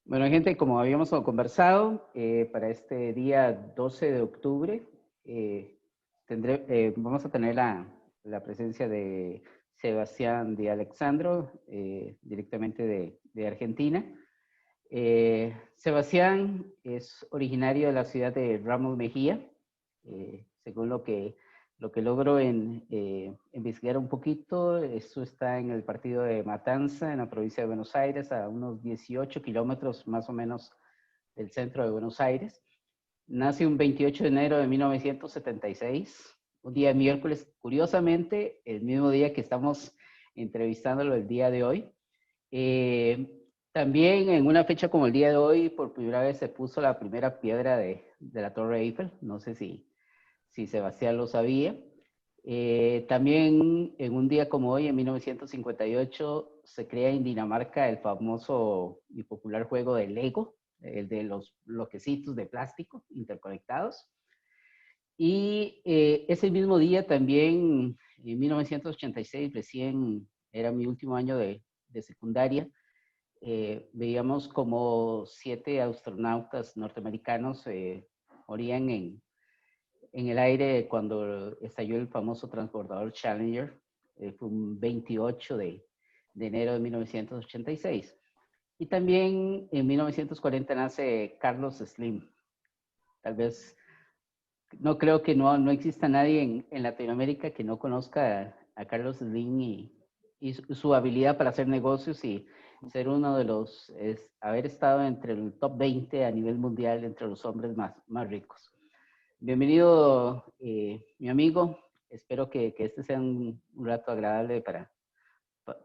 Bueno, gente, como habíamos conversado, para este día 12 de octubre vamos a tener la presencia de Sebastián de Alexandro, directamente de Argentina. Sebastián es originario de la ciudad de Ramos Mejía. Según lo que logro investigar un poquito, esto está en el partido de Matanza, en la provincia de Buenos Aires, a unos 18 kilómetros más o menos del centro de Buenos Aires. Nace un 28 de enero de 1976, un día miércoles, curiosamente, el mismo día que estamos entrevistándolo el día de hoy. También en una fecha como el día de hoy, por primera vez se puso la primera piedra de la Torre Eiffel. No sé si Sebastián lo sabía. También en un día como hoy, en 1958, se crea en Dinamarca el famoso y popular juego de Lego, el de los bloquecitos de plástico interconectados. Y ese mismo día también, en 1986, recién era mi último año de secundaria, veíamos como 7 astronautas norteamericanos morían en el aire cuando estalló el famoso transbordador Challenger. Fue un 28 de enero de 1986. Y también en 1940 nace Carlos Slim. Tal vez, no creo que no exista nadie en Latinoamérica que no conozca a Carlos Slim y su habilidad para hacer negocios y ser uno de haber estado entre el top 20 a nivel mundial entre los hombres más ricos. Bienvenido, mi amigo. Espero que este sea un rato agradable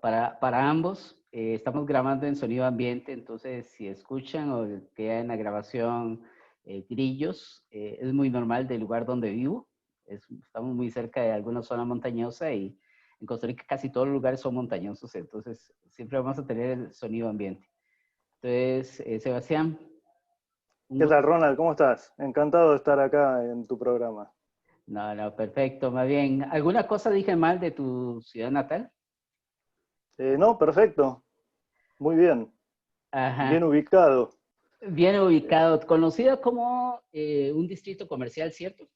para ambos. Estamos grabando en sonido ambiente, entonces si escuchan o queda en la grabación grillos, es muy normal del lugar donde vivo. Estamos muy cerca de alguna zona montañosa y en Costa Rica casi todos los lugares son montañosos, entonces siempre vamos a tener el sonido ambiente. Entonces, Sebastián, un ¿Qué gusto. tal, Ronald? ¿Cómo estás? Encantado de estar acá en tu programa. No, perfecto, más bien. ¿Alguna cosa dije mal de tu ciudad natal? No, perfecto. Muy bien. Bien Ajá. ubicado. Bien Eh, ubicado, conocida como un distrito comercial, ¿cierto?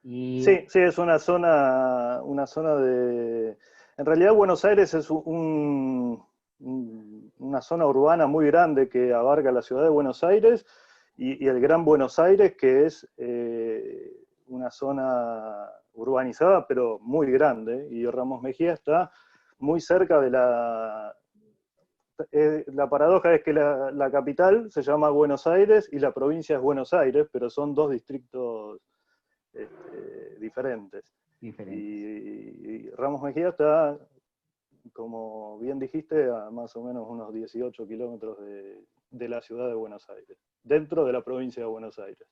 Y, sí, sí, es una zona de... En realidad Buenos Aires es una zona urbana muy grande que abarca la ciudad de Buenos Aires y el Gran Buenos Aires, que es una zona urbanizada, pero muy grande. Y Ramos Mejía está muy cerca de la paradoja es que la capital se llama Buenos Aires y la provincia es Buenos Aires, pero son dos distritos diferentes. diferentes. Y Ramos Mejía está, como bien dijiste, a más o menos unos 18 kilómetros de la ciudad de Buenos Aires, dentro de la provincia de Buenos Aires.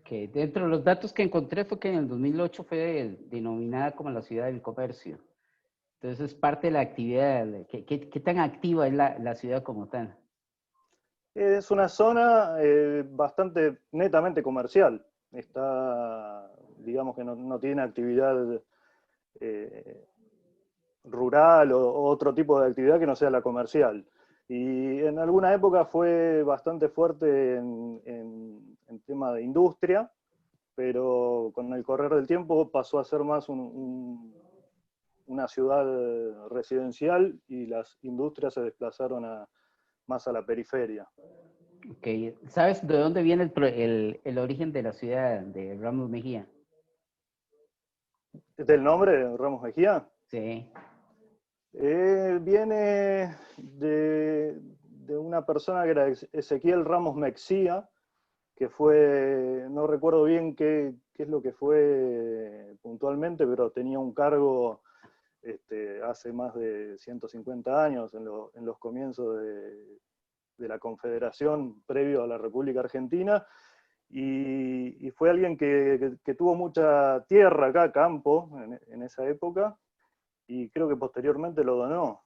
Que dentro de los datos que encontré fue que en el 2008 fue denominada como la ciudad del comercio. Entonces es parte de la actividad, ¿qué tan activa es la ciudad como tal? Es una zona bastante netamente comercial. Está, digamos que no tiene actividad eh, rural o otro tipo de actividad que no sea la comercial. Y en alguna época fue bastante fuerte en tema de industria, pero con el correr del tiempo pasó a ser más una ciudad residencial y las industrias se desplazaron más a la periferia. Okay. ¿Sabes de dónde viene el origen de la ciudad de Ramos Mejía? ¿Del nombre Ramos Mejía? Sí. Viene de una persona que era Ezequiel Ramos Mexía, que fue, no recuerdo bien qué es lo que fue puntualmente, pero tenía un cargo hace más de 150 años, en los comienzos de la Confederación, previo a la República Argentina, y fue alguien que tuvo mucha tierra acá, campo, en esa época, y creo que posteriormente lo donó.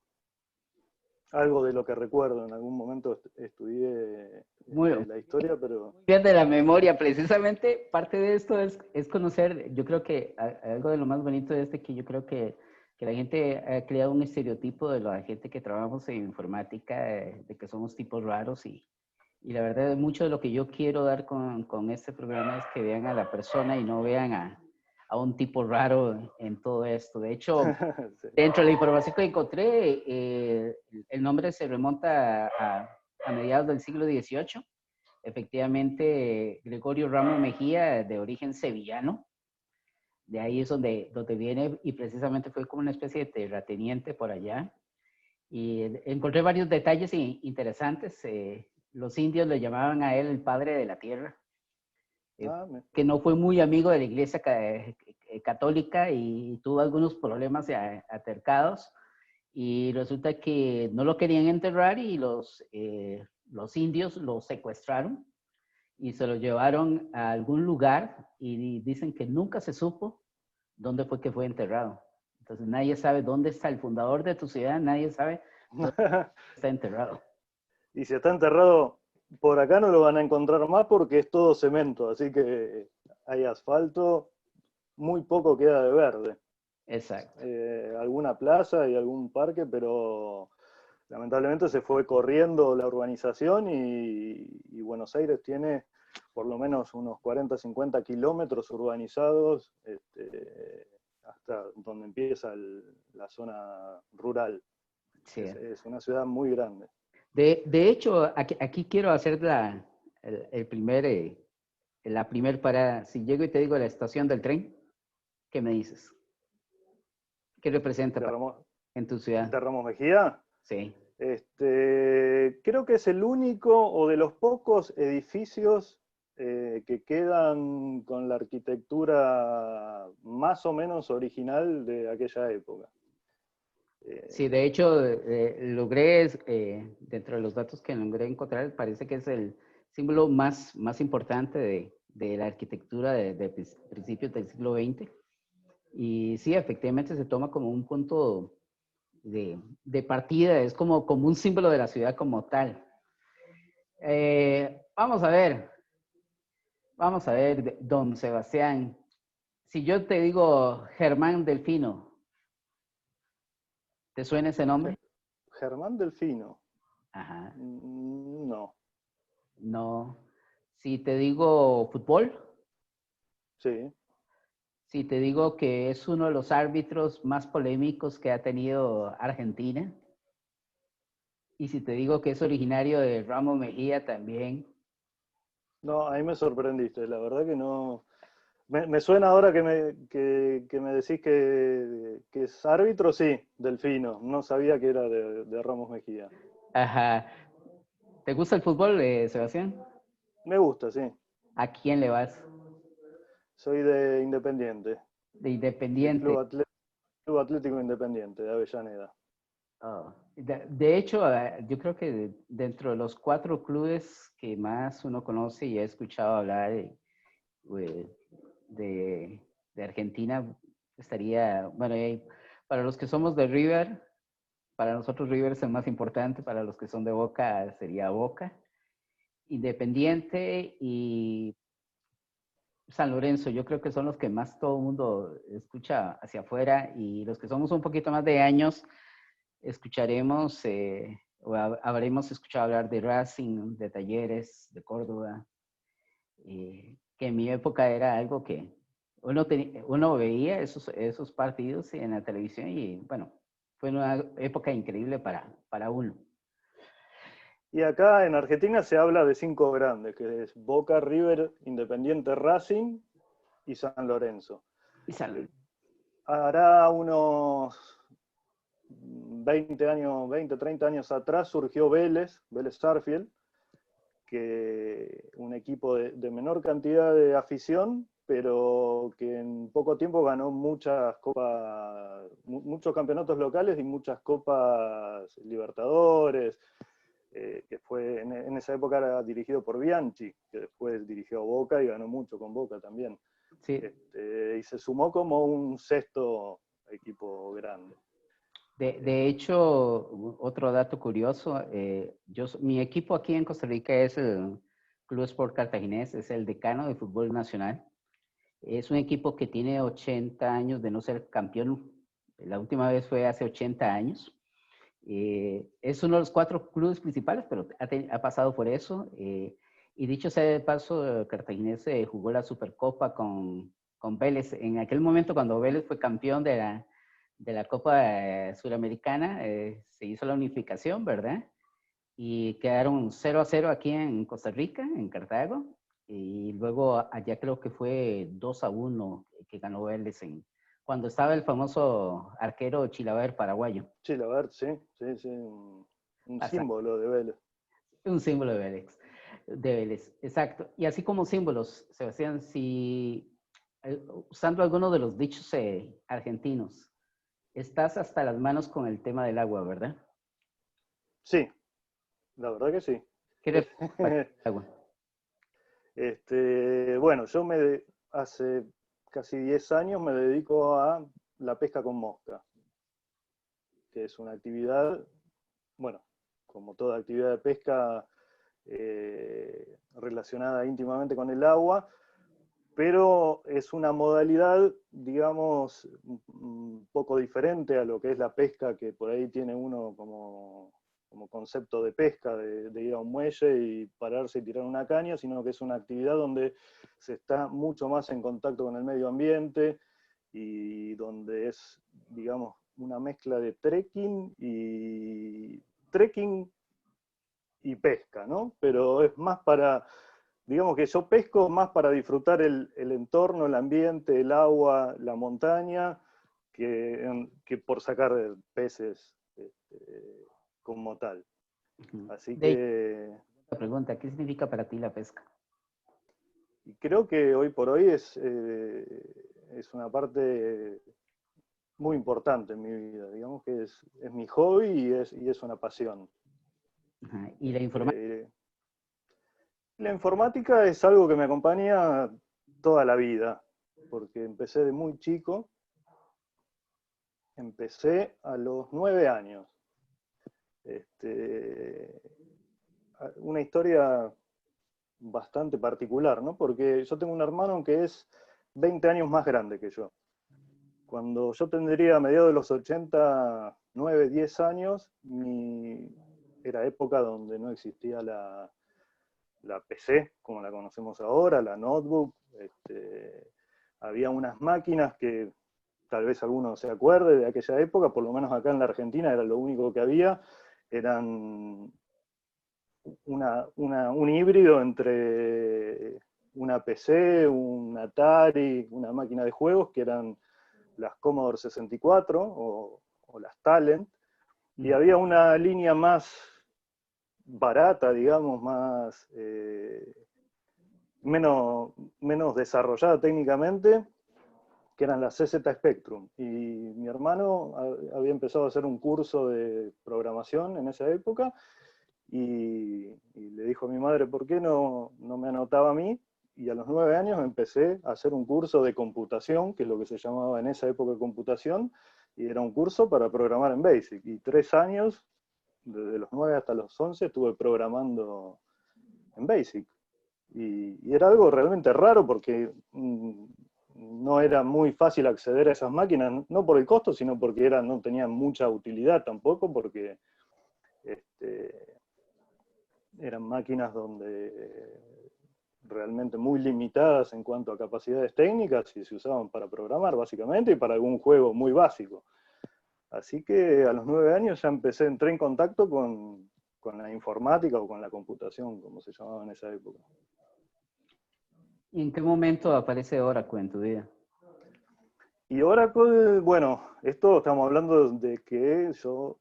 Algo de lo que recuerdo, en algún momento estudié Muy, la historia, pero bien de la memoria, precisamente parte de esto es conocer, yo creo que algo de lo más bonito de que yo creo que la gente ha creado un estereotipo de la gente que trabajamos en informática, de que somos tipos raros Y la verdad, mucho de lo que yo quiero dar con este programa es que vean a la persona y no vean a un tipo raro en todo esto. De hecho, Sí. dentro de la información que encontré, el nombre se remonta a mediados del siglo XVIII. Efectivamente, Gregorio Ramos Mejía, de origen sevillano, de ahí es donde viene y precisamente fue como una especie de terrateniente por allá. Y encontré varios detalles interesantes. Los indios le llamaban a él el padre de la tierra, Ah, que no fue muy amigo de la iglesia católica y tuvo algunos problemas atercados. Y resulta que no lo querían enterrar y los indios lo secuestraron y se lo llevaron a algún lugar y dicen que nunca se supo dónde fue que fue enterrado. Entonces nadie sabe dónde está el fundador de tu ciudad, nadie sabe dónde está enterrado. Y si está enterrado por acá no lo van a encontrar más porque es todo cemento, así que hay asfalto, muy poco queda de verde. Exacto. Alguna plaza y algún parque, pero lamentablemente se fue corriendo la urbanización y Buenos Aires tiene por lo menos unos 40, 50 kilómetros urbanizados hasta donde empieza la zona rural. Sí. Es una ciudad muy grande. De hecho, aquí quiero hacer el primer, la primer parada. Si llego y te digo la estación del tren, ¿qué me dices? ¿Qué representa De Ramos, en tu ciudad? de Ramos Mejía, Sí. creo que es el único o de los pocos edificios que quedan con la arquitectura más o menos original de aquella época. Sí, de hecho, logré, dentro de los datos que logré encontrar, parece que es el símbolo más importante de la arquitectura de principios del siglo XX. Y sí, efectivamente se toma como un punto de partida, es como un símbolo de la ciudad como tal. Vamos a ver, don Sebastián, si yo te digo Germán Delfino, ¿te suena ese nombre? Germán Delfino. Ajá, No. no. Si te digo fútbol, Sí. si te digo que es uno de los árbitros más polémicos que ha tenido Argentina, y si te digo que es originario de Ramos Mejía también. No, ahí me sorprendiste. La verdad que no. Me suena ahora que me decís que es árbitro, sí, Delfino. No sabía que era de Ramos Mejía. Ajá. ¿Te gusta el fútbol, Sebastián? Me gusta, sí. ¿A quién le vas? Soy de Independiente, De de Independiente. Club Atlético Independiente, de Avellaneda. Oh. De hecho, yo creo que dentro de los 4 clubes que más uno conoce y ha escuchado hablar eh, de Argentina, estaría, bueno, para los que somos de River, para nosotros River es el más importante, para los que son de Boca sería Boca, Independiente y San Lorenzo. Yo creo que son los que más todo el mundo escucha hacia afuera y los que somos un poquito más de años escucharemos o habremos escuchado hablar de Racing, de Talleres, de Córdoba, que en mi época era algo que uno veía esos partidos en la televisión y bueno, fue una época increíble para uno. Y acá en Argentina se habla de 5 grandes, que es Boca, River, Independiente, Racing y San Lorenzo. Y San, Hará unos 20 años, 20, 30 años atrás surgió Vélez Sarsfield, que un equipo de menor cantidad de afición, pero que en poco tiempo ganó muchas copas, muchos campeonatos locales y muchas copas Libertadores, que fue en esa época era dirigido por Bianchi, que después dirigió Boca y ganó mucho con Boca también. sí. Y se sumó como un sexto equipo grande. De hecho, otro dato curioso, mi equipo aquí en Costa Rica es el Club Sport Cartaginés, es el decano de fútbol nacional. Es un equipo que tiene 80 años de no ser campeón. La última vez fue hace 80 años. Es uno de los 4 clubes principales, pero ha pasado por eso. Y dicho sea de paso, Cartaginés jugó la Supercopa con Vélez. En aquel momento, cuando Vélez fue campeón de la Copa Suramericana, se hizo la unificación, ¿verdad? Y quedaron 0-0 aquí en Costa Rica, en Cartago. Y luego allá creo que fue 2-1 que ganó Vélez cuando estaba el famoso arquero Chilaver paraguayo. Chilaver, sí, sí, sí, un símbolo de Vélez. Un símbolo de Vélez, exacto. Y así como símbolos, Sebastián, si usando algunos de los dichos argentinos, estás hasta las manos con el tema del agua, ¿verdad? Sí, la verdad que sí. ¿Qué refiere el agua? Bueno, yo hace casi 10 años me dedico a la pesca con mosca, que es una actividad, bueno, como toda actividad de pesca relacionada íntimamente con el agua, pero es una modalidad, digamos, un poco diferente a lo que es la pesca que por ahí tiene uno como concepto de pesca, de ir a un muelle y pararse y tirar una caña, sino que es una actividad donde se está mucho más en contacto con el medio ambiente y donde es, digamos, una mezcla de trekking y pesca, ¿no? Pero es más para, digamos que yo pesco más para disfrutar el entorno, el ambiente, el agua, la montaña, que por sacar peces como tal. Así que... La pregunta, ¿qué significa para ti la pesca? Y creo que hoy por hoy es una parte muy importante en mi vida. Digamos que es mi hobby y es una pasión. Ajá. ¿Y la informática? La informática es algo que me acompaña toda la vida, porque empecé de muy chico. Empecé a los 9 años. Una historia bastante particular, ¿no? Porque yo tengo un hermano que es 20 años más grande que yo. Cuando yo tendría a mediados de los 80, 9, 10 años, era época donde no existía la PC, como la conocemos ahora, la notebook. Había unas máquinas que tal vez alguno se acuerde de aquella época, por lo menos acá en la Argentina era lo único que había, eran un híbrido entre una PC, un Atari, una máquina de juegos, que eran las Commodore 64 o las Talent, y había una línea más barata, digamos, menos desarrollada técnicamente, que eran las CZ Spectrum. Y mi hermano había empezado a hacer un curso de programación en esa época, y le dijo a mi madre, ¿por qué no me anotaba a mí? Y a los 9 años empecé a hacer un curso de computación, que es lo que se llamaba en esa época computación, y era un curso para programar en BASIC. Y 3 años, desde los 9 hasta los 11, estuve programando en BASIC. Y era algo realmente raro porque no era muy fácil acceder a esas máquinas, no por el costo, sino porque no tenían mucha utilidad tampoco, porque eran máquinas realmente muy limitadas en cuanto a capacidades técnicas y se usaban para programar básicamente y para algún juego muy básico. Así que a los 9 años ya entré en contacto con la informática o con la computación, como se llamaba en esa época. ¿Y en qué momento aparece Oracle en tu vida? Y Oracle, bueno, esto estamos hablando de que yo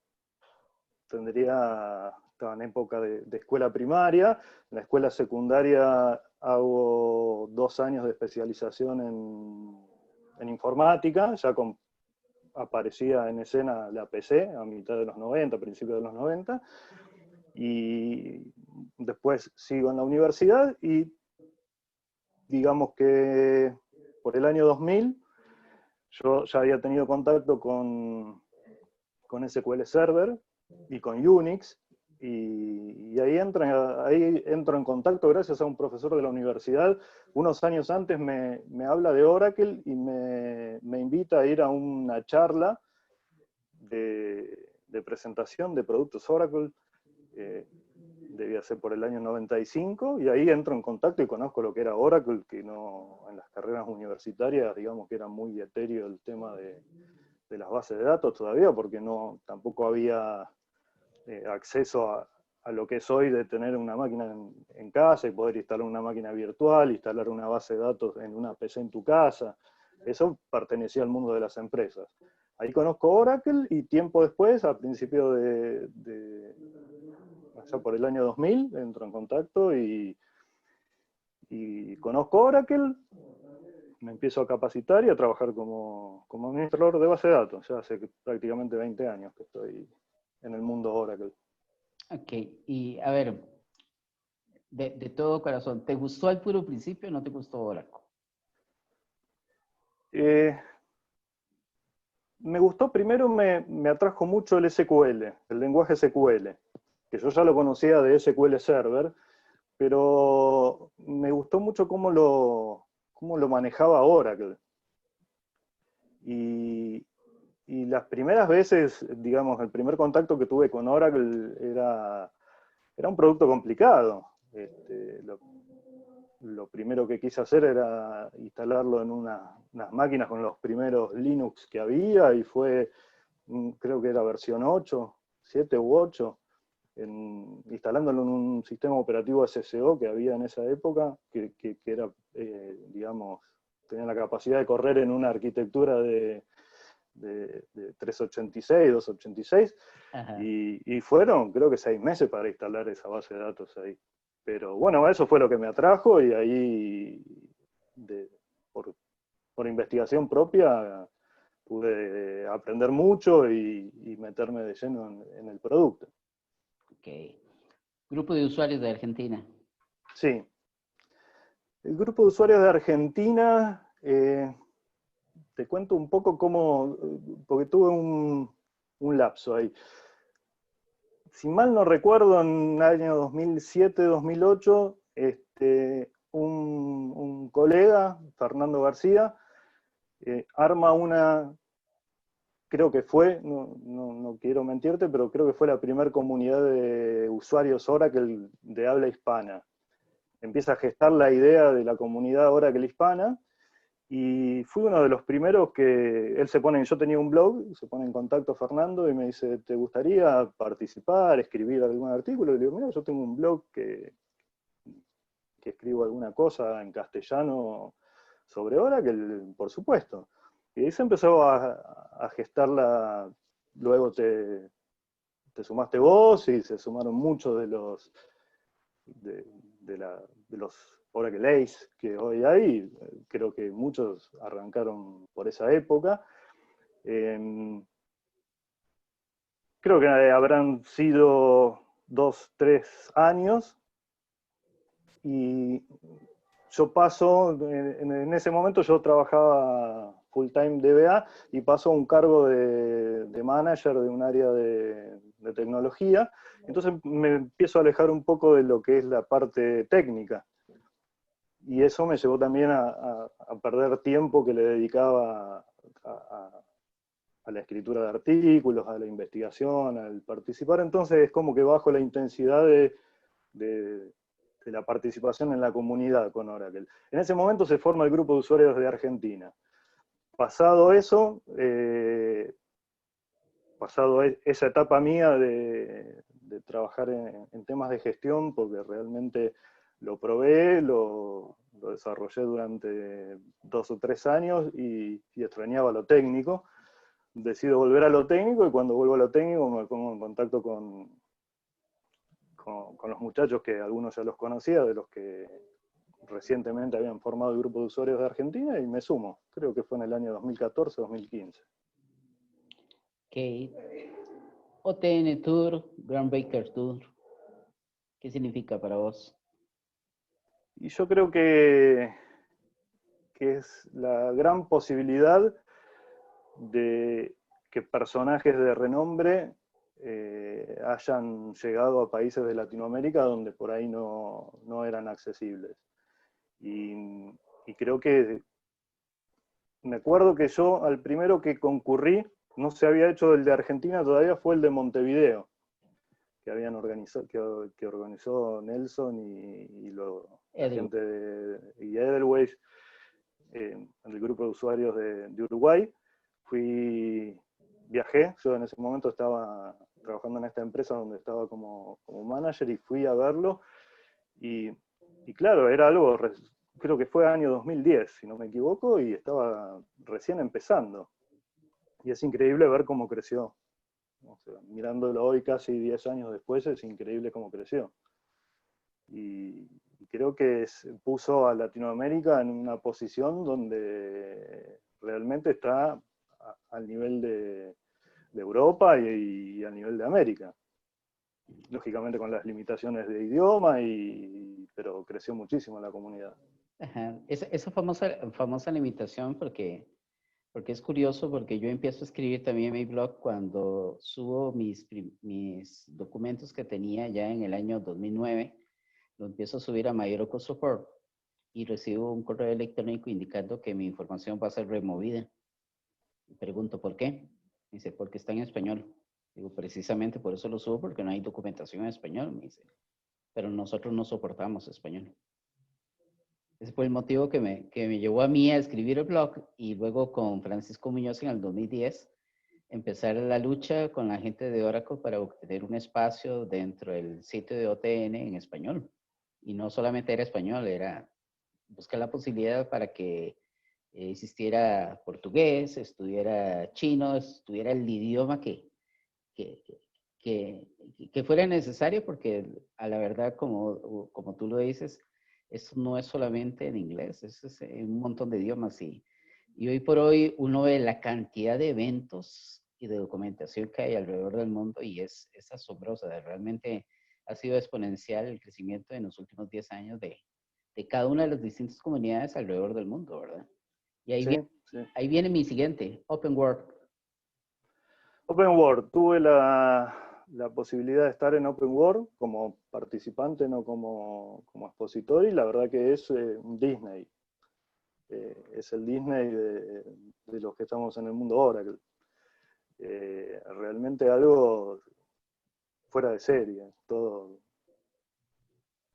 estaba en época de escuela primaria. En la escuela secundaria hago 2 años de especialización en informática, ya aparecía en escena la PC a mitad de los 90, principios de los 90, y después sigo en la universidad y digamos que por el año 2000 yo ya había tenido contacto con SQL Server y con Unix, y ahí entro en contacto gracias a un profesor de la universidad. Unos años antes me habla de Oracle y me invita a ir a una charla de de presentación de productos Oracle, debía ser por el año 95, y ahí entro en contacto y conozco lo que era Oracle, que no, en las carreras universitarias, digamos que era muy etéreo el tema de las bases de datos todavía, porque no, tampoco había acceso a lo que es hoy de tener una máquina en casa y poder instalar una máquina virtual, instalar una base de datos en una PC en tu casa. Eso pertenecía al mundo de las empresas. Ahí conozco Oracle y tiempo después, a principios allá por el año 2000, entro en contacto y conozco Oracle, me empiezo a capacitar y a trabajar como administrador de base de datos. Ya hace prácticamente 20 años que estoy en el mundo Oracle. Ok, y a ver, de todo corazón, ¿te gustó al puro principio o no te gustó Oracle? Me gustó, primero me atrajo mucho el SQL, el lenguaje SQL, que yo ya lo conocía de SQL Server, pero me gustó mucho cómo lo manejaba Oracle. Y las primeras veces, digamos, el primer contacto que tuve con Oracle era un producto complicado. Lo primero que quise hacer era instalarlo en unas máquinas con los primeros Linux que había, y fue, creo que era versión 8, 7 u 8, instalándolo en un sistema operativo SSO que había en esa época, que era, digamos, tenía la capacidad de correr en una arquitectura de 386, 286, y fueron, creo que 6 meses para instalar esa base de datos ahí. Pero bueno, eso fue lo que me atrajo, y ahí, por investigación propia, pude aprender mucho y meterme de lleno en el producto. Ok. Grupo de usuarios de Argentina. Sí. El grupo de usuarios de Argentina, te cuento un poco cómo, porque tuve un lapso ahí. Si mal no recuerdo, en el año 2007, 2008, un colega, Fernando García, arma creo que fue, no quiero mentirte, pero creo que fue la primera comunidad de usuarios Oracle de habla hispana. Empieza a gestar la idea de la comunidad Oracle hispana, y fui uno de los primeros que él yo tenía un blog, se pone en contacto Fernando y me dice, ¿te gustaría participar, escribir algún artículo? Y le digo, mira, yo tengo un blog que escribo alguna cosa en castellano sobre Oracle, por supuesto. Y ahí se empezó a gestar luego te sumaste vos, y se sumaron muchos de los Oracle Ace que hoy hay. Creo que muchos arrancaron por esa época. Creo que habrán sido 2, 3 años, y yo paso, en ese momento yo trabajaba full time DBA, y paso a un cargo de manager de un área de tecnología. Entonces me empiezo a alejar un poco de lo que es la parte técnica. Y eso me llevó también a perder tiempo que le dedicaba a la escritura de artículos, a la investigación, al participar. Entonces es como que bajo la intensidad de la participación en la comunidad con Oracle. En ese momento se forma el grupo de usuarios de Argentina. Pasado eso, esa etapa mía de trabajar en temas de gestión, porque realmente lo probé, lo desarrollé durante 2 o 3 años, y extrañaba lo técnico. Decido volver a lo técnico, y cuando vuelvo a lo técnico me pongo en contacto con los muchachos, que algunos ya los conocía, de los que recientemente habían formado el grupo de usuarios de Argentina, y me sumo. Creo que fue en el año 2014-2015. Ok. OTN Tour, Grand Baker Tour. ¿Qué significa para vos? Y yo creo que es la gran posibilidad de que personajes de renombre hayan llegado a países de Latinoamérica donde por ahí no eran accesibles. Y creo que, me acuerdo que yo al primero que concurrí no se había hecho el de Argentina todavía, fue el de Montevideo, que habían organizado, que organizó Nelson y la Edel. gente y Edelweiss, el grupo de usuarios de Uruguay. Viajé, yo en ese momento estaba trabajando en esta empresa donde estaba como manager y fui a verlo y claro, era algo, creo que fue año 2010, si no me equivoco, y estaba recién empezando. Y es increíble ver cómo creció. O sea, mirándolo hoy casi 10 años después, es increíble cómo creció. Y creo que puso a Latinoamérica en una posición donde realmente está al nivel de Europa y al nivel de América. Lógicamente con las limitaciones de idioma, pero creció muchísimo la comunidad. Ajá. Esa famosa limitación, porque es curioso, porque yo empiezo a escribir también en mi blog cuando subo mis documentos que tenía ya en el año 2009, lo empiezo a subir a Mayoroco Support y recibo un correo electrónico indicando que mi información va a ser removida. Pregunto, ¿por qué? Dice, porque está en español. Digo, precisamente por eso lo subo, porque no hay documentación en español, me dice. Pero nosotros no soportamos español. Ese fue el motivo que me llevó a mí a escribir el blog y luego con Francisco Muñoz en el 2010 empezar la lucha con la gente de Oracle para obtener un espacio dentro del sitio de OTN en español. Y no solamente era español, era buscar la posibilidad para que existiera portugués, estuviera chino, estuviera el idioma que, que, que fuera necesario, porque a la verdad, como tú lo dices, eso no es solamente en inglés, eso es en un montón de idiomas. Y hoy por hoy uno ve la cantidad de eventos y de documentación que hay alrededor del mundo y es asombrosa. Realmente ha sido exponencial el crecimiento en los últimos 10 años de cada una de las distintas comunidades alrededor del mundo, ¿verdad? Y Sí, sí. ahí viene mi siguiente, Open World. Open World, tuve la posibilidad de estar en Open World como participante, no como expositor, y la verdad que es un Disney. Es el Disney de los que estamos en el mundo Oracle. Realmente algo fuera de serie.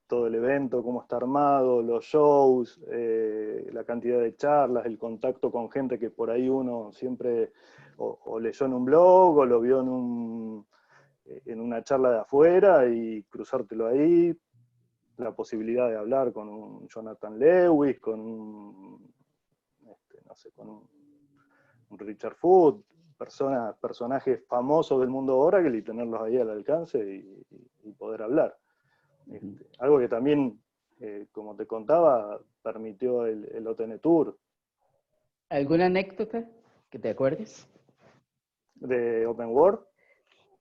Todo el evento, cómo está armado, los shows, la cantidad de charlas, el contacto con gente que por ahí uno siempre o leyó en un blog o lo vio en una charla de afuera y cruzártelo ahí, la posibilidad de hablar con un Jonathan Lewis, con no sé, con un Richard Foot, personajes famosos del mundo Oracle y tenerlos ahí al alcance y poder hablar. Algo que también, como te contaba, permitió el OTN Tour. ¿Alguna anécdota que te acuerdes? De Open World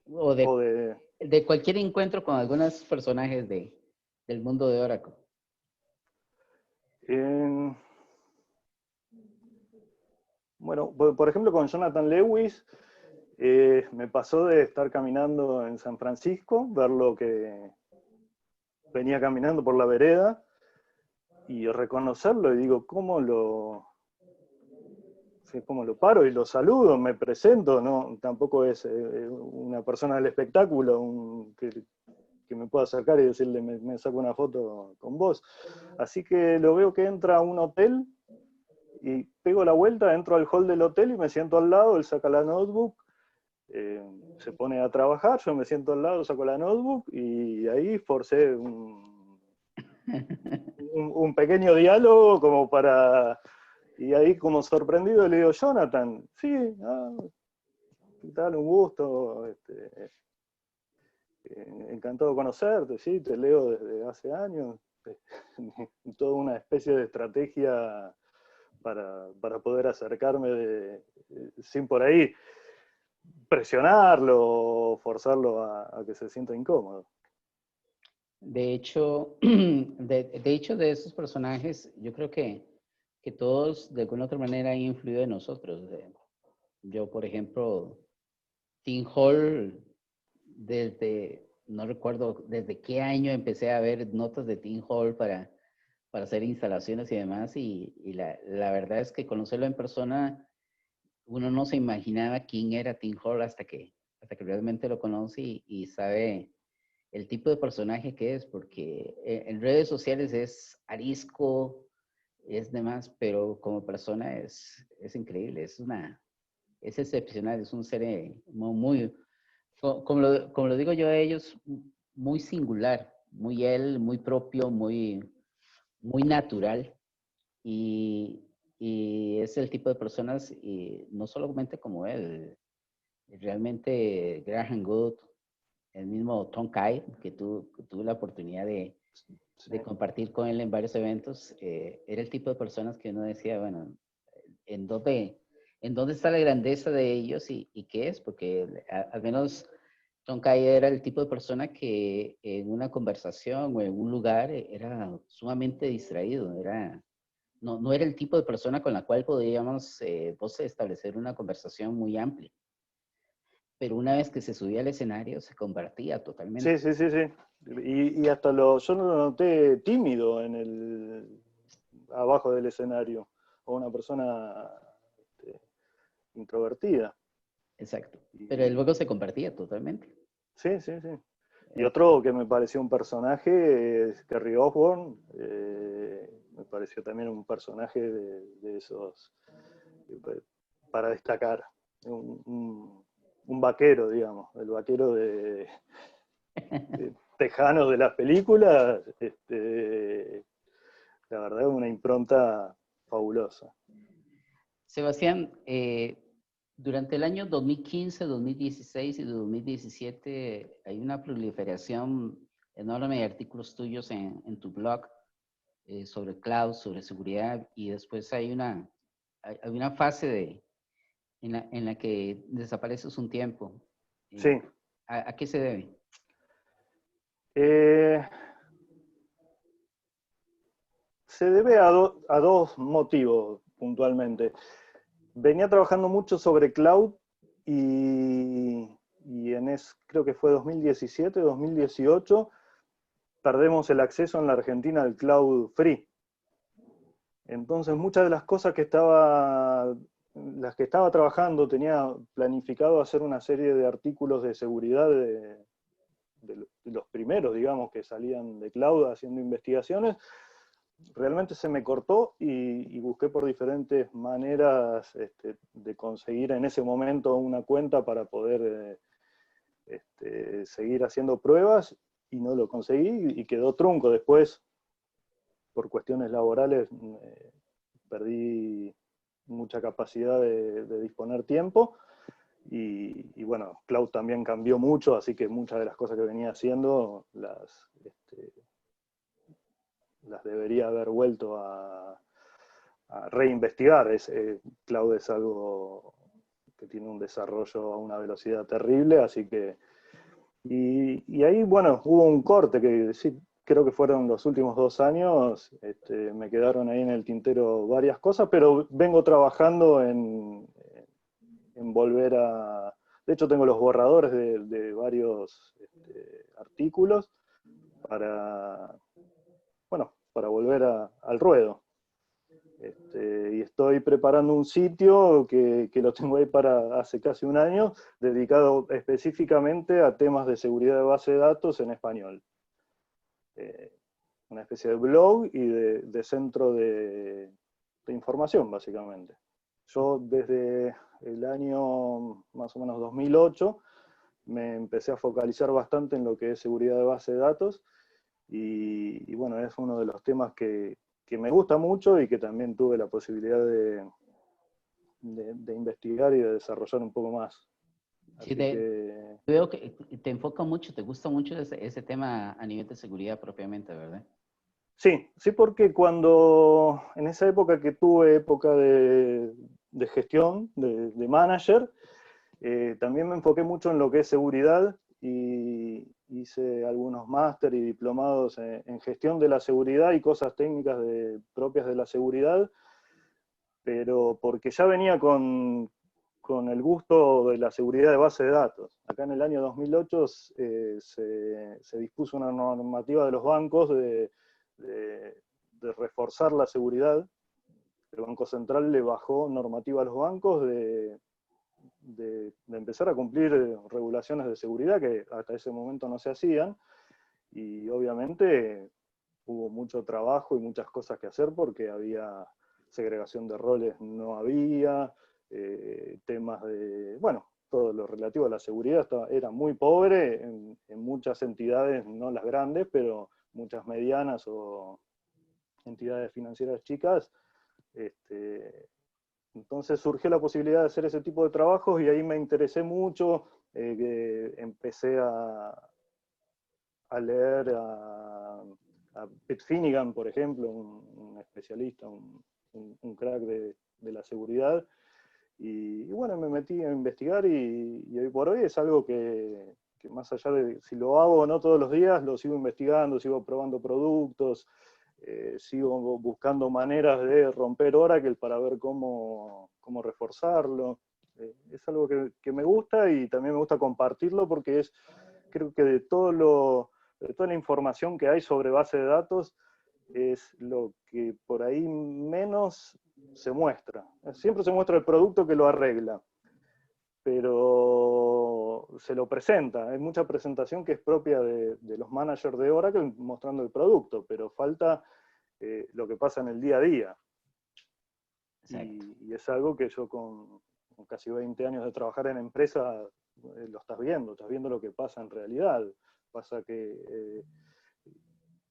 O o de... de cualquier encuentro con algunos personajes del mundo de Oracle. Bueno, por ejemplo, con Jonathan Lewis, me pasó de estar caminando en San Francisco, verlo que venía caminando por la vereda y reconocerlo y digo, ¿cómo lo paro y lo saludo? Me presento, no, tampoco es una persona del espectáculo que me pueda acercar y decirle, me saco una foto con vos. Así que lo veo que entra a un hotel y pego la vuelta, entro al hall del hotel y me siento al lado, él saca la notebook, se pone a trabajar, yo me siento al lado, saco la notebook y ahí forcé un pequeño diálogo como para... Y ahí como sorprendido le digo, Jonathan, sí, ¿qué tal? Un gusto, encantado de conocerte, sí, te leo desde hace años. Toda una especie de estrategia para poder acercarme sin por ahí presionarlo o forzarlo a que se sienta incómodo. De hecho, de esos personajes, yo creo que todos de alguna otra manera han influido en nosotros. Yo, por ejemplo, Tim Hall, no recuerdo desde qué año empecé a ver notas de Tim Hall para hacer instalaciones y demás, y la verdad es que conocerlo en persona uno no se imaginaba quién era Tim Hall hasta que realmente lo conoce y sabe el tipo de personaje que es, porque en redes sociales es arisco, es demás, pero como persona es increíble, es excepcional, es un ser muy, como lo digo yo a ellos, muy singular, muy él, muy propio, muy natural. Y, y es el tipo de personas, y no solamente como él, realmente Graham Good, el mismo Tom Kite, que tuve la oportunidad Sí. de compartir con él en varios eventos, era el tipo de personas que uno decía, bueno, ¿en dónde, en dónde está la grandeza de ellos y qué es? Porque al menos Tom Kite era el tipo de persona que en una conversación o en un lugar era sumamente distraído, no era el tipo de persona con la cual podríamos pues, establecer una conversación muy amplia. Pero una vez que se subía al escenario, se convertía Sí, totalmente. sí, sí, sí. Y hasta yo no lo noté tímido abajo del escenario, o una persona este, introvertida. Exacto. Pero Y, luego se convertía totalmente. sí, sí, sí. Y Era otro que me pareció un personaje es Kerry Osborne. Me pareció también un personaje de esos para destacar. Un vaquero, digamos, el vaquero de tejanos de las películas. La verdad es una impronta fabulosa. Sebastián, durante el año 2015, 2016 y 2017 hay una proliferación enorme de artículos tuyos en tu blog sobre cloud, sobre seguridad, y después hay una fase en la que desapareces un tiempo. Sí. A qué se debe? Eh, Se debe a dos motivos puntualmente. Venía trabajando mucho sobre cloud creo que fue 2017, 2018, perdemos el acceso en la Argentina al cloud free. Entonces muchas de las cosas las que estaba trabajando, tenía planificado hacer una serie de artículos de seguridad de los primeros, digamos, que salían de cloud haciendo investigaciones. Realmente se me cortó y busqué por diferentes maneras de conseguir en ese momento una cuenta para poder seguir haciendo pruebas y no lo conseguí y quedó trunco. Después, por cuestiones laborales, perdí mucha capacidad de disponer tiempo y bueno, Cloud también cambió mucho, así que muchas de las cosas que venía haciendo las debería haber vuelto a reinvestigar. Cloud es algo que tiene un desarrollo a una velocidad terrible, así que... Y ahí, bueno, hubo un corte que sí, creo que fueron los últimos 2 años, me quedaron ahí en el tintero varias cosas, pero vengo trabajando en volver a... De hecho, tengo los borradores de varios artículos para, bueno, para volver al ruedo. Y estoy preparando un sitio que lo tengo ahí para hace casi un año, dedicado específicamente a temas de seguridad de base de datos en español. Una especie de blog y de centro de información, básicamente. Yo desde el año más o menos 2008 me empecé a focalizar bastante en lo que es seguridad de base de datos y bueno, es uno de los temas que me gusta mucho y que también tuve la posibilidad de investigar y de desarrollar un poco más. Sí, Así que veo que te enfoca mucho, te gusta mucho ese tema a nivel de seguridad propiamente, ¿verdad? sí, sí, porque cuando en esa época que tuve época de gestión, de manager, también me enfoqué mucho en lo que es seguridad y hice algunos máster y diplomados en gestión de la seguridad y cosas técnicas propias de la seguridad, pero porque ya venía con el gusto de la seguridad de base de datos. Acá en el año 2008 se dispuso una normativa de los bancos de reforzar la seguridad el Banco Central le bajó normativa a los bancos de empezar a cumplir regulaciones de seguridad que hasta ese momento no se hacían, y obviamente hubo mucho trabajo y muchas cosas que hacer porque había segregación de roles, no había, temas de, bueno, todo lo relativo a la seguridad era muy pobre en muchas entidades, no las grandes, pero muchas medianas o entidades financieras chicas. Entonces surgió la posibilidad de hacer ese tipo de trabajos y ahí me interesé mucho, empecé a leer a Pete Finnegan, por ejemplo, un especialista, un crack de la seguridad, y bueno, me metí a investigar y hoy por hoy es algo que más allá de si lo hago o no todos los días, lo sigo investigando, sigo probando productos, sigo buscando maneras de romper Oracle para ver cómo reforzarlo. Es algo que me gusta y también me gusta compartirlo porque creo que de toda la información que hay sobre base de datos, es lo que por ahí menos se muestra. Siempre se muestra el producto que lo arregla, pero se lo presenta. Hay mucha presentación que es propia de los managers de Oracle mostrando el producto, pero falta lo que pasa en el día a día. Y es algo que yo con casi 20 años de trabajar en empresa lo estás viendo lo que pasa en realidad. Pasa que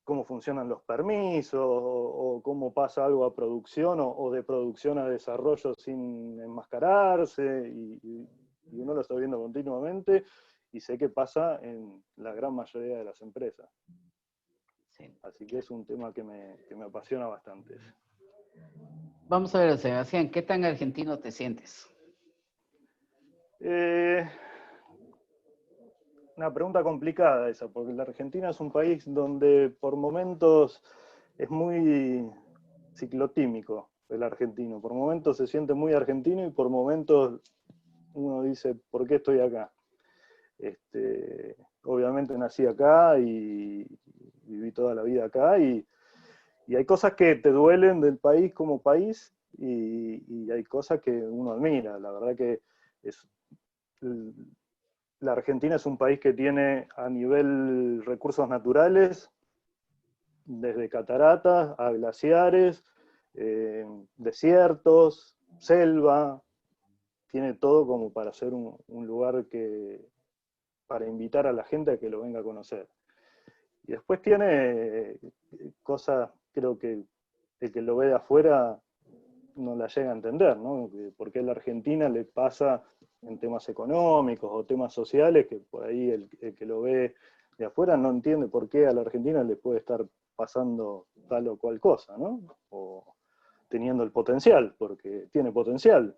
cómo funcionan los permisos, o cómo pasa algo a producción, o de producción a desarrollo sin enmascararse, y uno lo está viendo continuamente, y sé que pasa en la gran mayoría de las empresas. Sí. Así que es un tema que me apasiona bastante. Vamos a ver, Sebastián, ¿qué tan argentino te sientes? Una pregunta complicada esa, porque la Argentina es un país donde por momentos es muy ciclotímico el argentino. Por momentos se siente muy argentino y por momentos uno dice, ¿por qué estoy acá? Obviamente nací acá y viví toda la vida acá, y hay cosas que te duelen del país como país, y hay cosas que uno admira. La verdad que la Argentina es un país que tiene a nivel recursos naturales, desde cataratas a glaciares, desiertos, selva, tiene todo como para ser un lugar para invitar a la gente a que lo venga a conocer. Y después tiene cosas, creo que el que lo ve de afuera no la llega a entender, ¿no? ¿Por qué a la Argentina le pasa en temas económicos o temas sociales, que por ahí el que lo ve de afuera no entiende por qué a la Argentina le puede estar pasando tal o cual cosa, ¿no? O teniendo el potencial, porque tiene potencial.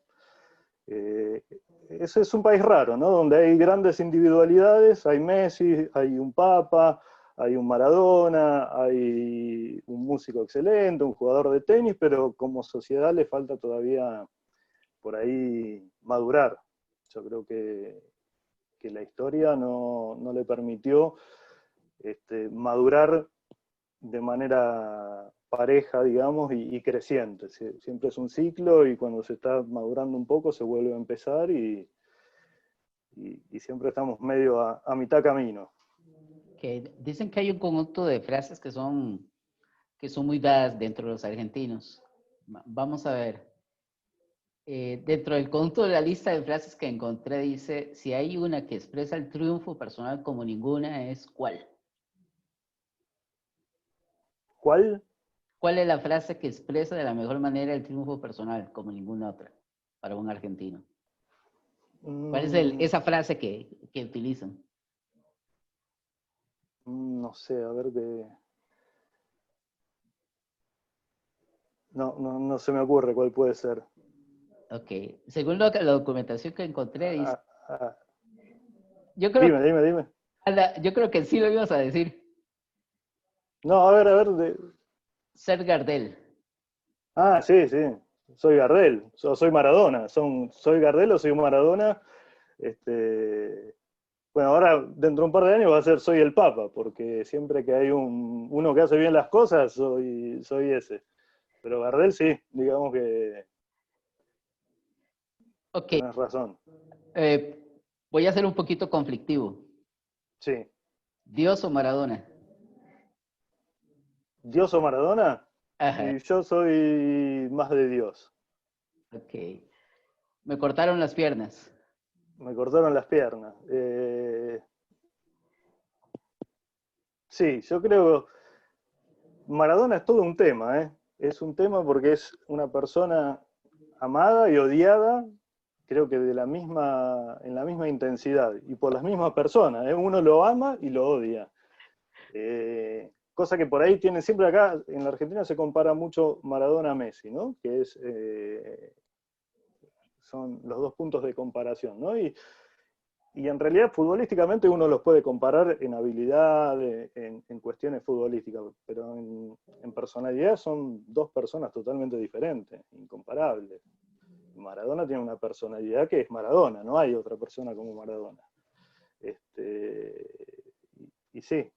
Ese es un país raro, ¿no? Donde hay grandes individualidades, hay Messi, hay un Papa, hay un Maradona, hay un músico excelente, un jugador de tenis, pero como sociedad le falta todavía por ahí madurar. Yo creo que la historia no le permitió madurar de manera pareja, digamos, y creciente. Siempre es un ciclo, y cuando se está madurando un poco se vuelve a empezar, y siempre estamos medio a mitad camino. Que dicen que hay un conjunto de frases que son muy dadas dentro de los argentinos. Vamos a ver. Dentro del conjunto de la lista de frases que encontré, dice, si hay una que expresa el triunfo personal como ninguna, ¿es cuál? ¿Cuál? ¿Cuál es la frase que expresa de la mejor manera el triunfo personal como ninguna otra para un argentino? ¿Cuál es esa frase que utilizan? No sé, a ver qué... No se me ocurre cuál puede ser. Ok. Según la documentación que encontré, dice... Yo creo dime. Yo creo que sí lo ibas a decir. No, a ver. Ser Gardel. Ah, sí. Soy Gardel. Soy Maradona. Soy Gardel o soy Maradona. Bueno, ahora dentro de un par de años va a ser soy el Papa, porque siempre que hay uno que hace bien las cosas, soy ese. Pero Gardel sí, digamos que Ok, tenés razón. voy a ser un poquito conflictivo. Sí. ¿Dios o Maradona? ¿Dios o Maradona? Ajá, Y yo soy más de Dios. ok. Me cortaron las piernas. Me cortaron las piernas. Sí, yo creo Maradona es todo un tema, ¿eh? Es un tema porque es una persona amada y odiada, creo que en la misma intensidad y por las mismas personas, ¿eh? Uno lo ama y lo odia. Cosa que por ahí tiene siempre acá, en la Argentina se compara mucho Maradona a Messi, ¿no? Que son los dos puntos de comparación, ¿no? Y en realidad futbolísticamente uno los puede comparar en habilidad, en cuestiones futbolísticas, pero en personalidad son dos personas totalmente diferentes, incomparables. Maradona tiene una personalidad que es Maradona, no hay otra persona como Maradona. Y sí,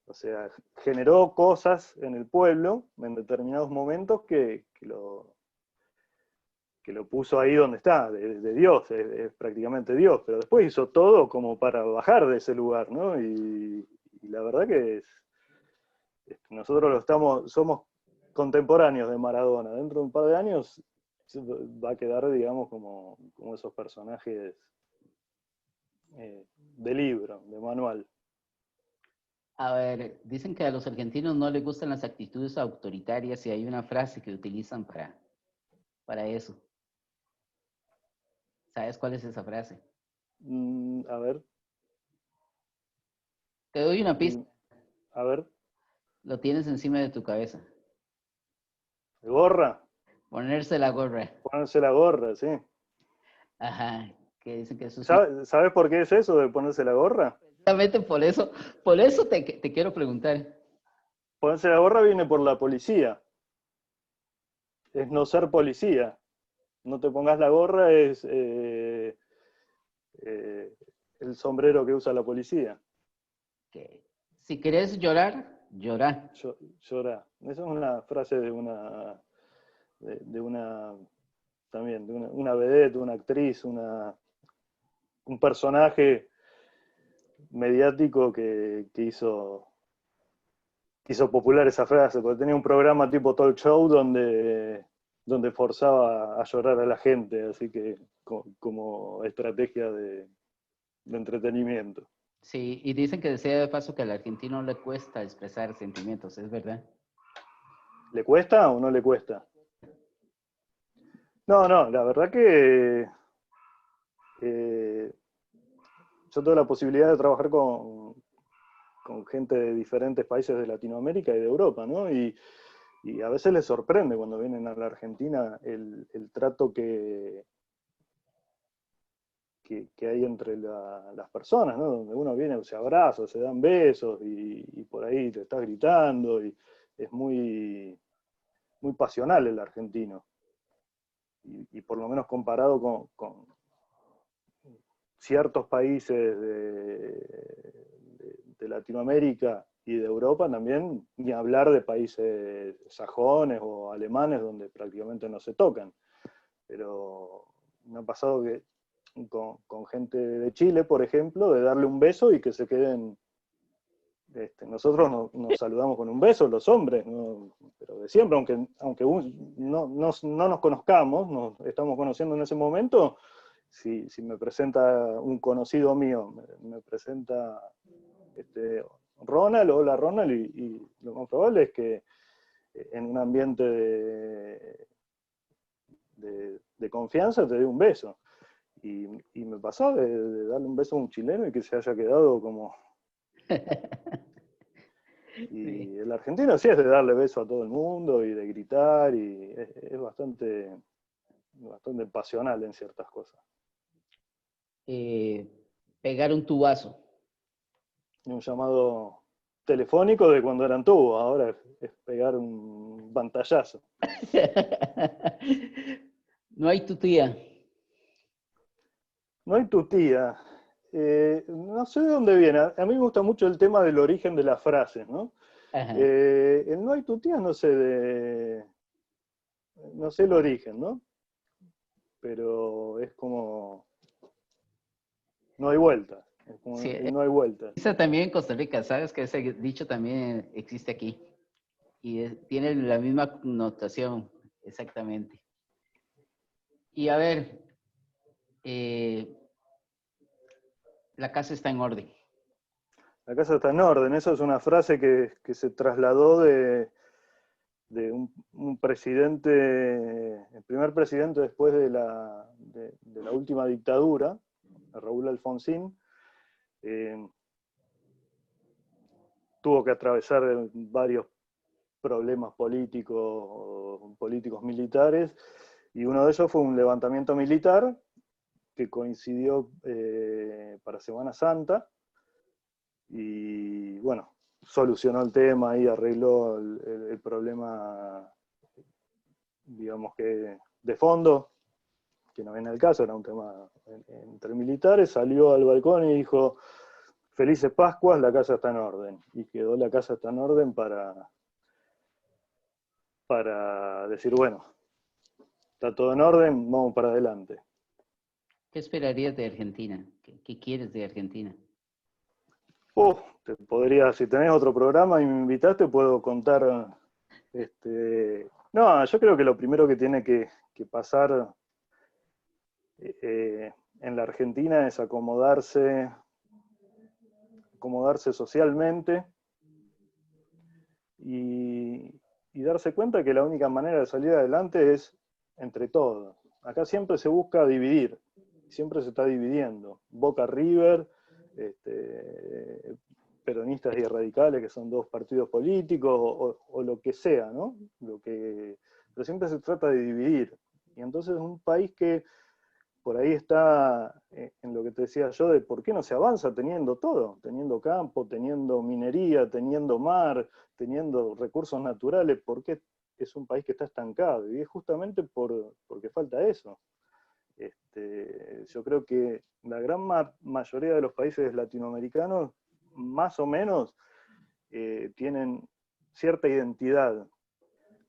o sea, generó cosas en el pueblo en determinados momentos que lo puso ahí donde está, de Dios, es prácticamente Dios, pero después hizo todo como para bajar de ese lugar, ¿no? Y la verdad que nosotros somos contemporáneos de Maradona. Dentro de un par de años va a quedar, digamos, como esos personajes de libro, de manual. A ver, dicen que a los argentinos no les gustan las actitudes autoritarias y hay una frase que utilizan para eso. ¿Sabes cuál es esa frase? A ver, Te doy una pista. a ver, Lo tienes encima de tu cabeza. gorra, Ponerse la gorra. ponerse la gorra, sí. Ajá, que dicen que eso es ¿Sabes por qué es eso de ponerse la gorra? precisamente por eso te quiero preguntar. Ponerse la gorra viene por la policía, es no ser policía. No te pongas la gorra es eh, el sombrero que usa la policía. Que si querés llorar, llorá. Llora. Esa es una frase de una también, una vedette, una actriz, un personaje mediático que hizo popular esa frase, porque tenía un programa tipo talk show donde forzaba a llorar a la gente, así que como estrategia de entretenimiento. Sí, y dicen que decía de paso que al argentino le cuesta expresar sentimientos, ¿es verdad? ¿Le cuesta o no le cuesta? No, no, la verdad que eh, yo tuve la posibilidad de trabajar con gente de diferentes países de Latinoamérica y de Europa, ¿no? Y a veces les sorprende cuando vienen a la Argentina el trato que hay entre las personas, ¿no? Donde uno viene, se abraza, se dan besos y por ahí te estás gritando y es muy, muy pasional el argentino. Y por lo menos comparado con ciertos países de Latinoamérica y de Europa también, ni hablar de países sajones o alemanes donde prácticamente no se tocan. Pero me ha pasado que con gente de Chile, por ejemplo, de darle un beso y que se queden. Nosotros nos saludamos con un beso, los hombres, ¿no? Pero de siempre, aunque no nos conozcamos, nos estamos conociendo en ese momento, si me presenta un conocido mío, me presenta Ronald, hola Ronald, y lo más probable es que en un ambiente de confianza te dé un beso. Y me pasó de darle un beso a un chileno y que se haya quedado como. Sí. Y el argentino sí es de darle beso a todo el mundo y de gritar, y es bastante pasional en ciertas cosas. Eh, pegar un tubazo. Y un llamado telefónico de cuando eran tubos, ahora es pegar un pantallazo. No hay tu tía. No hay tu tía. No sé de dónde viene. A mí me gusta mucho el tema del origen de las frases, ¿no? Ajá. El no hay tu tía, no sé no sé el origen, ¿no? Pero es como, no hay vuelta, es como, Sí, no hay vuelta. existe también en Costa Rica, ¿sabes? Que ese dicho también existe aquí. Y tiene la misma connotación, exactamente. Y a ver, eh, la casa está en orden. La casa está en orden, eso es una frase que se trasladó de un presidente, el primer presidente después de la última dictadura, Raúl Alfonsín. eh, Tuvo que atravesar varios problemas políticos, políticos militares, y uno de ellos fue un levantamiento militar que coincidió para Semana Santa, y bueno, solucionó el tema y arregló el problema, digamos que de fondo, que no viene al caso, era un tema entre militares. Salió al balcón y dijo: Felices Pascuas, la casa está en orden. Y quedó la casa está en orden para decir, bueno, está todo en orden, vamos para adelante. ¿Qué esperarías de Argentina? ¿Qué quieres de Argentina? Te podría, si tenés otro programa y me invitaste, puedo contar. No, yo creo que lo primero que tiene que pasar en la Argentina es acomodarse socialmente y, y darse cuenta que la única manera de salir adelante es entre todos. Acá siempre se busca dividir, siempre se está dividiendo. Boca River, peronistas y radicales, que son dos partidos políticos, o lo que sea, ¿no? Pero siempre se trata de dividir. Y entonces un país que por ahí está en lo que te decía yo, de por qué no se avanza teniendo todo, teniendo campo, teniendo minería, teniendo mar, teniendo recursos naturales. ¿Por qué es un país que está estancado? Y es justamente porque falta eso. Yo creo que la gran mayoría de los países latinoamericanos, más o menos, tienen cierta identidad.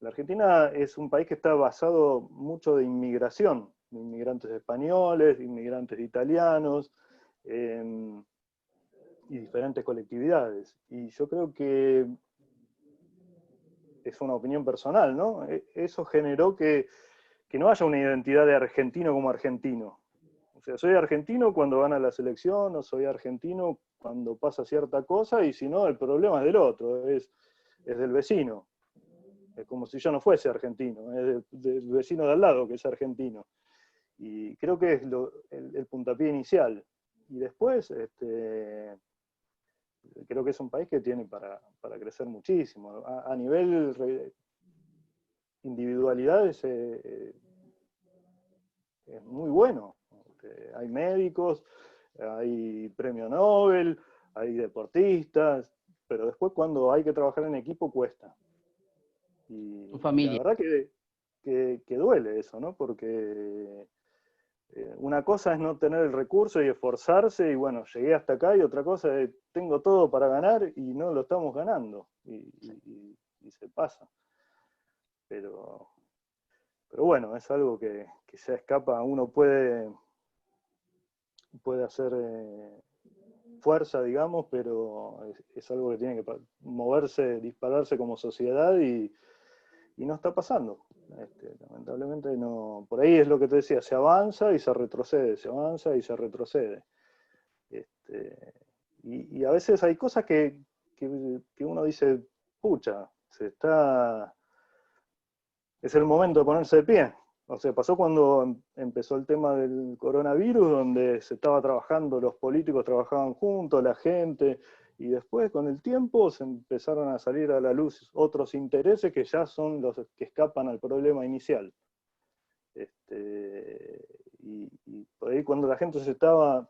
La Argentina es un país que está basado mucho de inmigración, de inmigrantes españoles, de inmigrantes italianos, y diferentes colectividades. Y yo creo que es una opinión personal, ¿no? Eso generó que no haya una identidad de argentino como argentino. O sea, soy argentino cuando gana la selección, o soy argentino cuando pasa cierta cosa, y si no, el problema es del otro, es del vecino. Es como si yo no fuese argentino, es del vecino de al lado que es argentino. Y creo que es el puntapié inicial. Y después, creo que es un país que tiene para crecer muchísimo. A nivel individualidad es muy bueno. Hay médicos, hay premio Nobel, hay deportistas, pero después cuando hay que trabajar en equipo cuesta. Tu Y la familia. verdad que duele eso, ¿no? Porque una cosa es no tener el recurso y esforzarse, y bueno, llegué hasta acá, y otra cosa es, tengo todo para ganar y no lo estamos ganando, y se pasa. Pero, pero bueno, es algo que se escapa, uno puede hacer fuerza, digamos, pero es algo que tiene que moverse, dispararse como sociedad, y no está pasando. Lamentablemente no. Por ahí es lo que te decía, se avanza y se retrocede, se avanza y se retrocede. Y a veces hay cosas que uno dice, pucha, es el momento de ponerse de pie. O sea, pasó cuando empezó el tema del coronavirus, donde se estaba trabajando, los políticos trabajaban juntos, la gente, y después con el tiempo se empezaron a salir a la luz otros intereses que ya son los que escapan al problema inicial. Y por ahí cuando la gente se estaba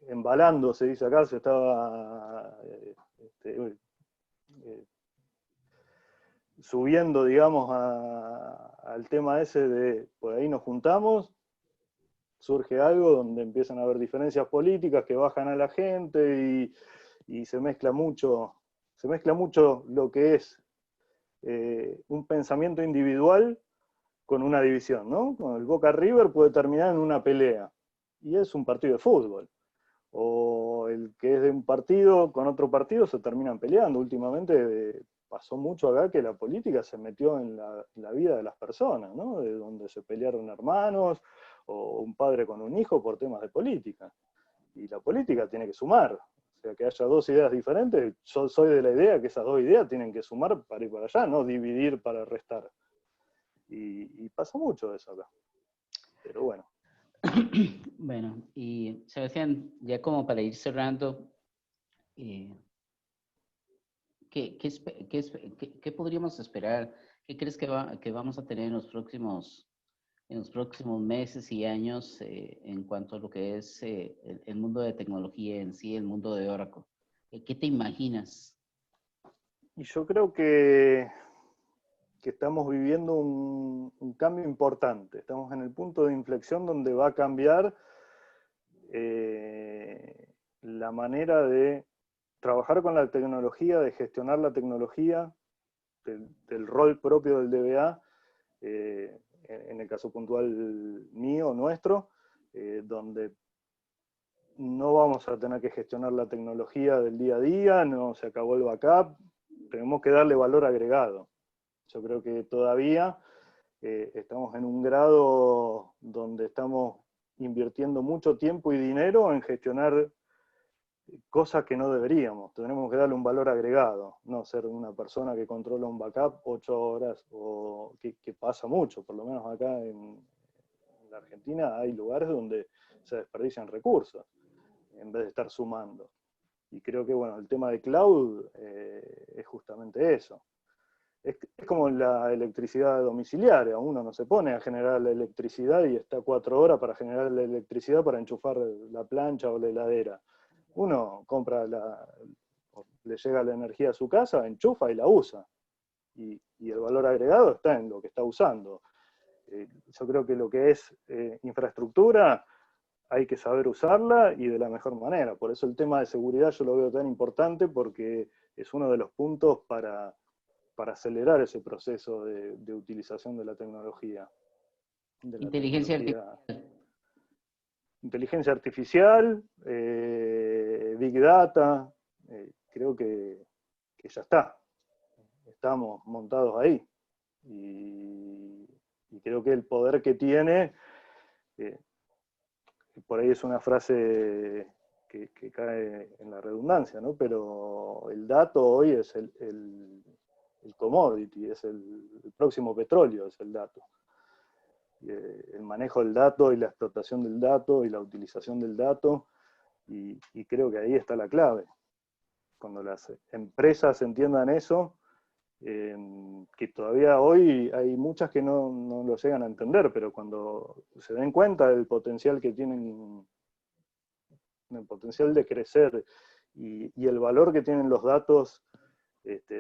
embalando, se dice acá, se estaba subiendo, digamos, al tema ese de por ahí nos juntamos, surge algo donde empiezan a haber diferencias políticas que bajan a la gente, y se mezcla mucho lo que es un pensamiento individual con una división, ¿no? Con el Boca River puede terminar en una pelea, y es un partido de fútbol. O el que es de un partido con otro partido se terminan peleando. Últimamente pasó mucho acá que la política se metió en la vida de las personas, ¿no? De donde se pelearon hermanos o un padre con un hijo por temas de política. Y la política tiene que sumar. O sea, que haya dos ideas diferentes, yo soy de la idea que esas dos ideas tienen que sumar para ir para allá, no dividir para restar. Y pasa mucho eso acá. Pero bueno. Bueno, y Sebastián, ya como para ir cerrando, eh, ¿qué podríamos esperar? ¿Qué crees que vamos a tener en los próximos meses y años en cuanto a lo que es el mundo de tecnología en sí, el mundo de Oracle? ¿Qué te imaginas? Y yo creo que estamos viviendo un cambio importante. Estamos en el punto de inflexión donde va a cambiar la manera de trabajar con la tecnología, de gestionar la tecnología, del rol propio del DBA, en el caso puntual mío, nuestro, donde no vamos a tener que gestionar la tecnología del día a día, no se acabó el backup, tenemos que darle valor agregado. Yo creo que todavía estamos en un grado donde estamos invirtiendo mucho tiempo y dinero en gestionar cosas que no deberíamos. Tenemos que darle un valor agregado, no ser una persona que controla un backup 8 horas, o que pasa mucho, por lo menos acá en la Argentina hay lugares donde se desperdician recursos en vez de estar sumando. Y creo que bueno, el tema de cloud es justamente eso. Es como la electricidad domiciliaria, uno no se pone a generar la electricidad y está 4 horas para generar la electricidad para enchufar la plancha o la heladera. Uno compra le llega la energía a su casa, enchufa y la usa. Y el valor agregado está en lo que está usando. Yo creo que lo que es infraestructura hay que saber usarla y de la mejor manera. Por eso el tema de seguridad yo lo veo tan importante, porque es uno de los puntos para acelerar ese proceso de utilización de la tecnología. Inteligencia artificial. Inteligencia artificial, Big Data, creo que ya está. Estamos montados ahí. Y creo que el poder que tiene, por ahí es una frase que cae en la redundancia, ¿no? Pero el dato hoy es el commodity, es el próximo petróleo, es el dato. El manejo del dato y la explotación del dato y la utilización del dato, y creo que ahí está la clave. Cuando las empresas entiendan eso, que todavía hoy hay muchas que no lo llegan a entender, pero cuando se den cuenta del potencial que tienen, el potencial de crecer y el valor que tienen los datos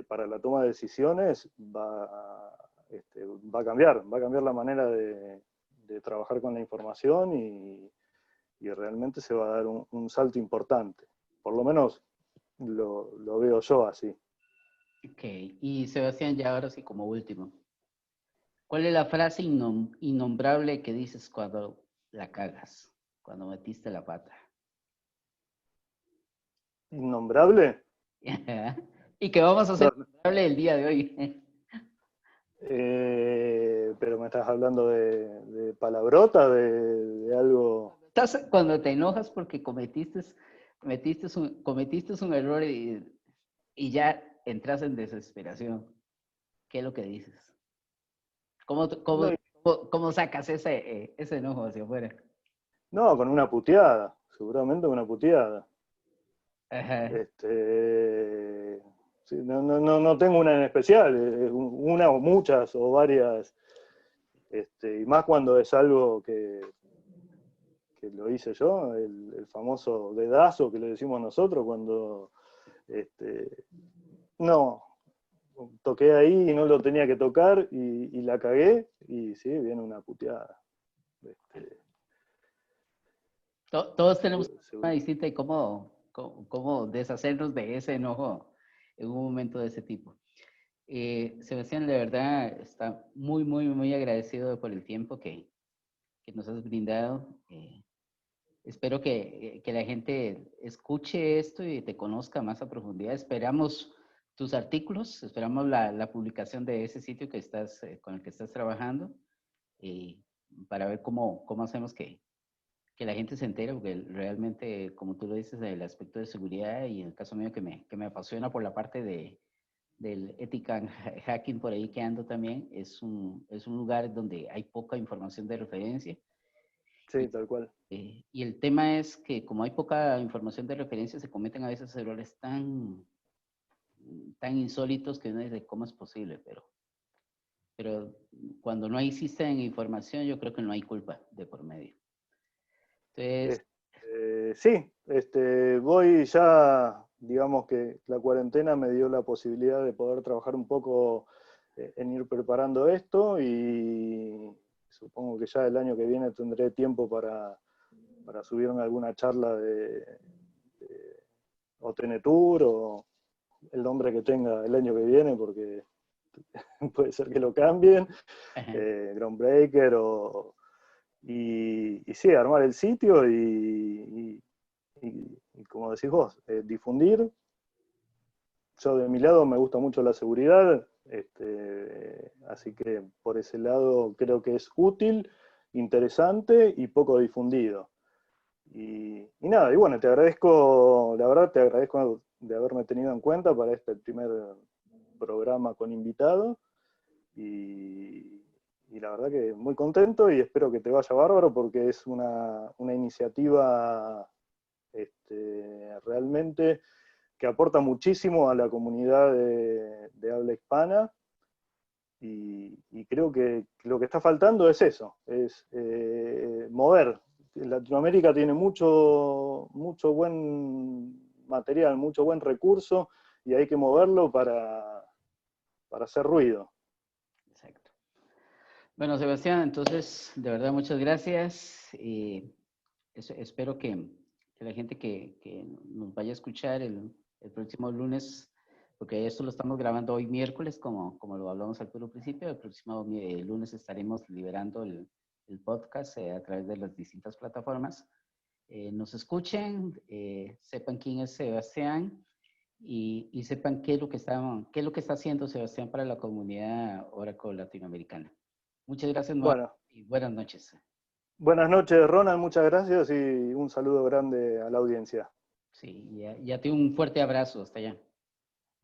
para la toma de decisiones, va a cambiar la manera de trabajar con la información, y realmente se va a dar un salto importante. Por lo menos lo veo yo así. Ok, y Sebastián, ya ahora sí como último. ¿Cuál es la frase innombrable que dices cuando la cagas, cuando metiste la pata? ¿Innombrable? Y que vamos a hacer No, innombrable el día de hoy. pero me estás hablando de palabrota, de algo. Cuando te enojas porque cometiste un error y ya entras en desesperación. ¿Qué es lo que dices? ¿Cómo, No, cómo, cómo sacas ese enojo hacia afuera? no, con una puteada, seguramente una puteada. Ajá. Sí, no tengo una en especial, una o muchas o varias, y más cuando es algo que lo hice yo, el famoso dedazo que le decimos nosotros, cuando no, toqué ahí y no lo tenía que tocar y la cagué, y sí, viene una puteada. Todos tenemos una Seguro. distinta y cómo deshacernos de ese enojo en un momento de ese tipo. Sebastián, de verdad, está muy, muy, muy agradecido por el tiempo que nos has brindado. Espero que la gente escuche esto y te conozca más a profundidad. Esperamos tus artículos, esperamos la publicación de ese sitio que estás, con el que estás trabajando, y para ver cómo hacemos que la gente se entere, porque realmente, como tú lo dices, el aspecto de seguridad y en el caso mío que me apasiona por la parte del ethical hacking por ahí que ando también, es un lugar donde hay poca información de referencia. Sí, tal cual. Y el tema es que como hay poca información de referencia, se cometen a veces errores tan insólitos que uno dice, ¿cómo es posible? Pero cuando no existe información, yo creo que no hay culpa de por medio. Entonces, Sí, voy ya, digamos que la cuarentena me dio la posibilidad de poder trabajar un poco en ir preparando esto y supongo que ya el año que viene tendré tiempo para subirme a alguna charla de OTN Tour o el nombre que tenga el año que viene, porque puede ser que lo cambien, Groundbreaker y sí, armar el sitio y como decís vos, difundir. Yo de mi lado me gusta mucho la seguridad, así que por ese lado creo que es útil, interesante y poco difundido. Y nada, y bueno, te agradezco, la verdad te agradezco de haberme tenido en cuenta para este primer programa con invitado y la verdad que muy contento y espero que te vaya bárbaro porque es una iniciativa realmente que aporta muchísimo a la comunidad de habla hispana y creo que lo que está faltando es eso, es mover. Latinoamérica tiene mucho buen material, mucho buen recurso y hay que moverlo para hacer ruido. exacto. Bueno, Sebastián, entonces, de verdad, muchas gracias. Espero que la gente que nos vaya a escuchar el próximo lunes, porque esto lo estamos grabando hoy miércoles, como lo hablamos al puro principio, el próximo lunes estaremos liberando el podcast a través de las distintas plataformas. Nos escuchen, sepan quién es Sebastián y sepan qué es lo que está haciendo Sebastián para la comunidad Oracle latinoamericana. Muchas gracias Bueno, y buenas noches. buenas noches, Ronald, muchas gracias y un saludo grande a la audiencia. Sí, ya te un fuerte abrazo hasta allá.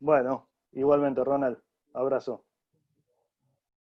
Bueno, igualmente, Ronald, abrazo.